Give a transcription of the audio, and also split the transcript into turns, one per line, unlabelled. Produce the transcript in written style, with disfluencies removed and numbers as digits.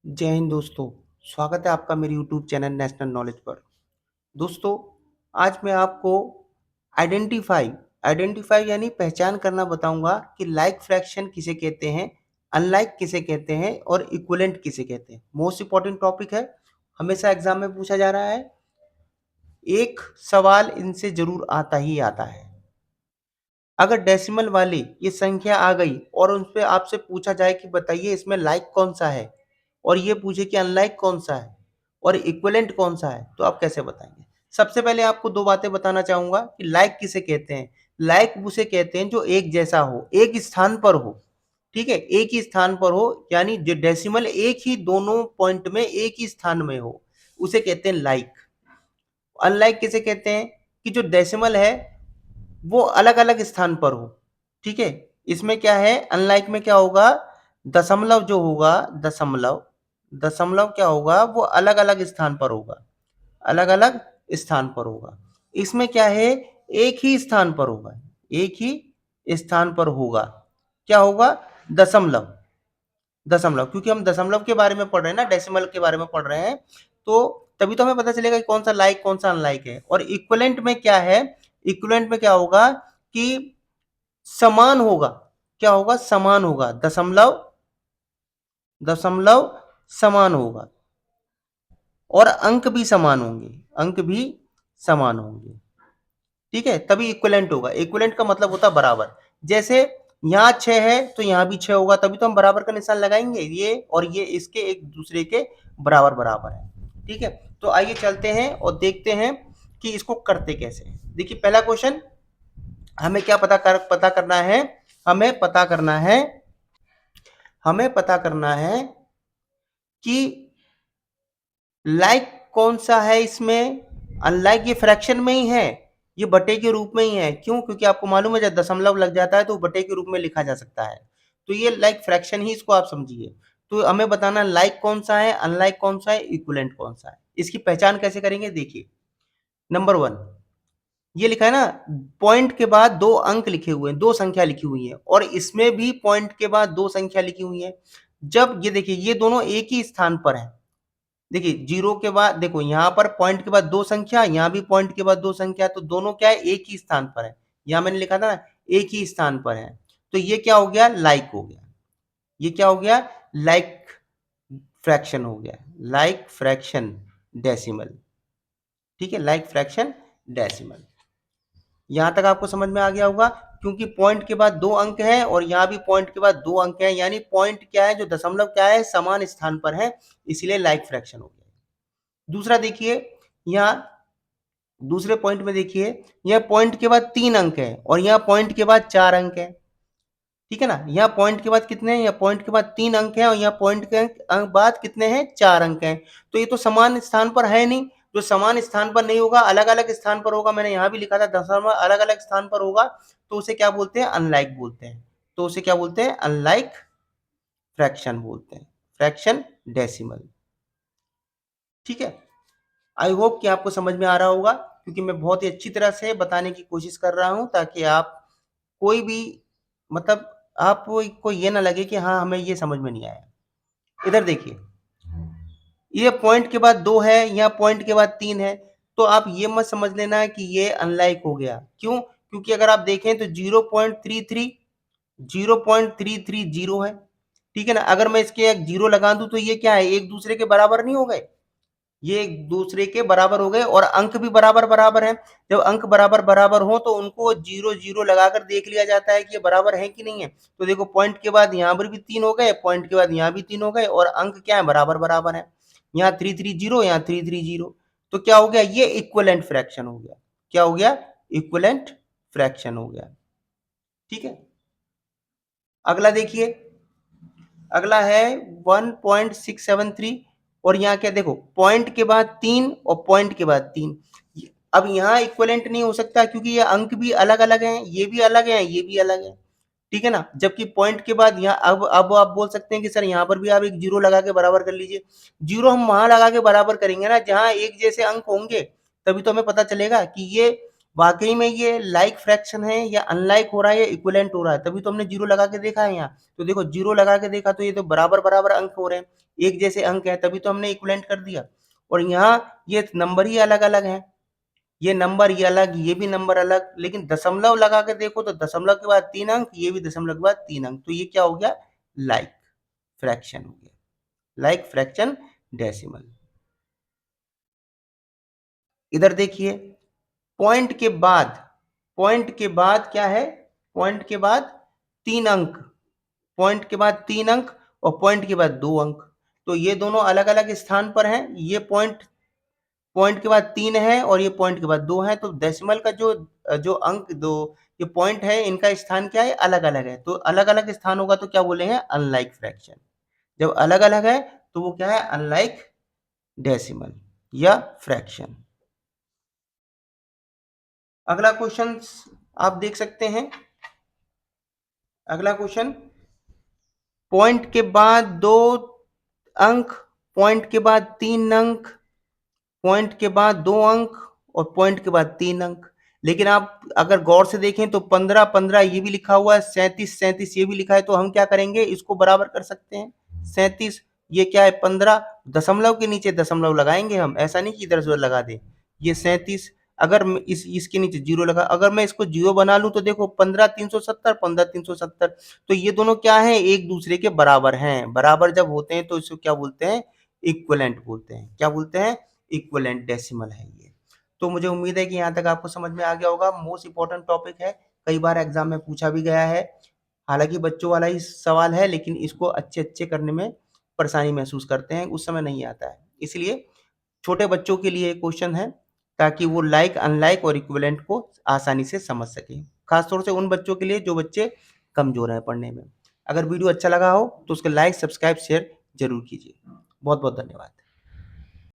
जय हिंद दोस्तों। स्वागत है आपका मेरे यूट्यूब चैनल नेशनल नॉलेज पर। दोस्तों, आज मैं आपको आइडेंटिफाई आइडेंटिफाई यानी पहचान करना बताऊंगा कि लाइक फ्रैक्शन किसे कहते हैं, अनलाइक किसे कहते हैं और इक्विवेलेंट किसे कहते हैं। मोस्ट इंपॉर्टेंट टॉपिक है, हमेशा एग्जाम में पूछा जा रहा है। एक सवाल इनसे जरूर आता ही आता है। अगर डेसिमल वाली ये संख्या आ गई और उन पे आपसे पूछा जाए कि बताइए इसमें लाइक कौन सा है, और ये पूछे कि अनलाइक कौन सा है और इक्विवेलेंट कौन सा है, तो आप कैसे बताएंगे। सबसे पहले आपको दो बातें बताना चाहूंगा कि लाइक किसे कहते हैं। लाइक उसे कहते हैं जो एक जैसा हो, एक स्थान पर हो। ठीक है, एक ही स्थान पर हो, यानी जो डेसिमल एक ही दोनों पॉइंट में एक ही स्थान में हो, उसे कहते हैं लाइक। अनलाइक किसे कहते हैं कि जो डेसिमल है वो अलग अलग स्थान पर हो। ठीक है, इसमें क्या है, अनलाइक में क्या होगा, दशमलव जो होगा, दशमलव दशमलव क्या होगा, वो अलग अलग स्थान पर होगा, अलग अलग स्थान पर होगा। इसमें क्या है, एक ही स्थान पर होगा, एक ही स्थान पर होगा। क्या होगा, दशमलव। दशमलव, क्योंकि हम दशमलव के बारे में पढ़ रहे हैं ना, डेसिमल के बारे में पढ़ रहे हैं, तो तभी तो हमें पता चलेगा कि कौन सा लाइक कौन सा अनलाइक है। और इक्विवेलेंट में क्या है, इक्विवेलेंट में क्या होगा कि समान होगा। क्या होगा, समान होगा, दशमलव दशमलव समान होगा और अंक भी समान होंगे, अंक भी समान होंगे। ठीक है, तभी इक्विवेलेंट होगा। इक्विवेलेंट का मतलब होता है बराबर। जैसे यहाँ 6 है तो यहाँ भी 6 होगा, तभी तो हम बराबर का निशान लगाएंगे। ये और ये इसके एक दूसरे के बराबर बराबर है। ठीक है, तो आइए चलते हैं और देखते हैं कि इसको करते कैसे। देखिए, पहला क्वेश्चन, हमें क्या पता करना है, हमें पता करना है हमें पता करना है कि लाइक कौन सा है इसमें। अनलाइक ये फ्रैक्शन में ही है, ये बटे के रूप में ही है। क्यों, क्योंकि आपको मालूम है जब दशमलव लग जाता है तो बटे के रूप में लिखा जा सकता है। तो ये लाइक फ्रैक्शन ही, इसको आप समझिए। तो हमें बताना लाइक कौन सा है, अनलाइक कौन सा है, इक्विवेलेंट कौन सा है। इसकी पहचान कैसे करेंगे, देखिए। नंबर वन, ये लिखा है ना, पॉइंट के बाद दो अंक लिखे हुए हैं, दो संख्या लिखी हुई है, और इसमें भी पॉइंट के बाद दो संख्या लिखी हुई है। जब ये देखिए, ये दोनों एक ही स्थान पर है। देखिए, जीरो के बाद देखो, यहाँ पर पॉइंट के बाद दो संख्या, यहाँ भी पॉइंट के बाद दो संख्या, तो दोनों क्या है, एक ही स्थान पर है। यहाँ मैंने लिखा था ना, एक ही स्थान पर है। तो ये क्या हो गया, लाइक हो गया। ये क्या हो गया, लाइक फ्रैक्शन हो गया, लाइक फ्रैक्शन डेसिमल। ठीक है, लाइक फ्रैक्शन डेसिमल। यहां तक आपको समझ में आ गया होगा, क्योंकि पॉइंट के बाद दो अंक है और यहाँ भी पॉइंट के बाद दो अंक है, यानी पॉइंट क्या है, जो दशमलव क्या है, समान स्थान पर है, इसलिए लाइक फ्रैक्शन हो गया। दूसरा देखिए, यहाँ दूसरे पॉइंट में देखिए, यह पॉइंट के बाद तीन अंक है और यहाँ पॉइंट के बाद चार अंक है। ठीक है ना, यहाँ पॉइंट के बाद कितने हैं, यहाँ पॉइंट के बाद तीन अंक है और यहाँ पॉइंट के बाद कितने हैं, चार अंक हैं। तो ये तो समान स्थान पर है नहीं। जो समान स्थान पर नहीं होगा, अलग अलग स्थान पर होगा, मैंने यहाँ भी लिखा था दशमलव अलग अलग स्थान पर होगा, तो उसे क्या बोलते हैं, अनलाइक बोलते हैं। तो उसे क्या बोलते हैं, अनलाइक फ्रैक्शन बोलते हैं, फ्रैक्शन डेसिमल। ठीक है, आई होप कि आपको समझ में आ रहा होगा, क्योंकि मैं बहुत ही अच्छी तरह से बताने की कोशिश कर रहा हूं, ताकि आप कोई भी, मतलब आपको ये ना लगे कि हाँ हमें ये समझ में नहीं आया। इधर देखिए, ये पॉइंट के बाद दो है, यहाँ पॉइंट के बाद तीन है, तो आप ये मत समझ लेना कि ये अनलाइक हो गया। क्यों, क्योंकि अगर आप देखें तो 0.33 है। ठीक है ना, अगर मैं इसके एक जीरो लगा दूं तो ये क्या है, एक दूसरे के बराबर नहीं हो गए, ये एक दूसरे के बराबर हो गए, और अंक भी बराबर बराबर है। जब अंक बराबर बराबर हो तो उनको जीरो जीरो लगाकर देख लिया जाता है कि ये बराबर है कि नहीं है। तो देखो, पॉइंट के बाद यहाँ पर भी तीन हो गए, पॉइंट के बाद यहाँ भी तीन हो गए, और अंक क्या है, बराबर बराबर है। यहाँ 330, यहाँ 330, तो क्या हो गया, ये इक्विवेलेंट फ्रैक्शन हो गया। क्या हो गया, इक्विवेलेंट फ्रैक्शन हो गया। ठीक है, अगला देखिए, अगला है 1.673, और यहाँ क्या देखो, पॉइंट के बाद तीन और पॉइंट के बाद तीन। अब यहाँ इक्विवेलेंट नहीं हो सकता, क्योंकि ये अंक भी अलग अलग हैं, ये भी अलग हैं, ये भी अलग है। ठीक है ना, जबकि पॉइंट के बाद यहाँ, अब आप बोल सकते हैं कि सर यहाँ पर भी आप एक जीरो लगा के बराबर कर लीजिए। जीरो हम वहां लगा के बराबर करेंगे ना जहां एक जैसे अंक होंगे, तभी तो हमें पता चलेगा कि ये वाकई में ये लाइक फ्रैक्शन है या अनलाइक हो रहा है या इक्विवेलेंट हो रहा है, तभी तो हमने जीरो लगा के देखा है यहाँ। तो देखो जीरो लगा के देखा तो ये तो बराबर बराबर अंक हो रहे हैं, एक जैसे अंक है, तभी तो हमने इक्विवेलेंट कर दिया। और यहाँ ये नंबर ही अलग अलग है, ये नंबर ये अलग, ये भी नंबर अलग, लेकिन दशमलव लगा के देखो तो दशमलव के बाद 3 अंक, ये भी दशमलव के बाद 3 अंक, तो ये क्या हो गया? लाइक फ्रैक्शन हो गया, लाइक फ्रैक्शन डेसिमल। इधर देखिए, पॉइंट के बाद, पॉइंट के बाद क्या है? पॉइंट के बाद 3 अंक, पॉइंट के बाद 3 अंक और पॉइंट के बाद 2 अंक। तो ये दोनों अलग-अलग स्थान पर हैं। ये पॉइंट पॉइंट के बाद 3 है और ये पॉइंट के बाद 2 है, तो डेसिमल का जो अंक दो ये पॉइंट है, इनका स्थान क्या है? अलग-अलग है। तो अलग-अलग स्थान होगा तो क्या बोलेंगे? Unlike fraction. जब अलग-अलग है तो वो क्या है? अनलाइक डेसिमल या फ्रैक्शन। अगला क्वेश्चन आप देख सकते हैं। अगला क्वेश्चन, पॉइंट के बाद 2 अंक, पॉइंट के बाद 3 अंक, पॉइंट के बाद 2 अंक और पॉइंट के बाद 3 अंक। लेकिन आप अगर गौर से देखें तो 15 15 ये भी लिखा हुआ है, 37 37 ये भी लिखा है, तो हम क्या करेंगे? इसको बराबर कर सकते हैं। 37 ये क्या है? 15, दशमलव के नीचे दशमलव लगाएंगे हम, ऐसा नहीं कि इधर से उधर लगा दें। ये 37, अगर इस इसके नीचे जीरो लगा, अगर मैं इसको जीरो बना लूं तो देखो 15 370, 15 370, तो ये दोनों क्या है? एक दूसरे के बराबर हैं। बराबर जब होते हैं तो इसको क्या बोलते हैं? इक्विवेलेंट बोलते हैं। क्या बोलते हैं? इक्विवेलेंट डेसिमल है ये। तो मुझे उम्मीद है कि यहाँ तक आपको समझ में आ गया होगा। मोस्ट इंपॉर्टेंट टॉपिक है, कई बार एग्जाम में पूछा भी गया है। हालांकि बच्चों वाला ही सवाल है, लेकिन इसको अच्छे अच्छे करने में परेशानी महसूस करते हैं, उस समय नहीं आता है। इसलिए छोटे बच्चों के लिए क्वेश्चन है, ताकि वो लाइक अनलाइक और इक्विवेलेंट को आसानी से समझ सके। खासतौर से उन बच्चों के लिए जो बच्चे कमजोर हैं पढ़ने में। अगर वीडियो अच्छा लगा हो तो उसको लाइक सब्सक्राइब शेयर जरूर कीजिए। बहुत बहुत धन्यवाद।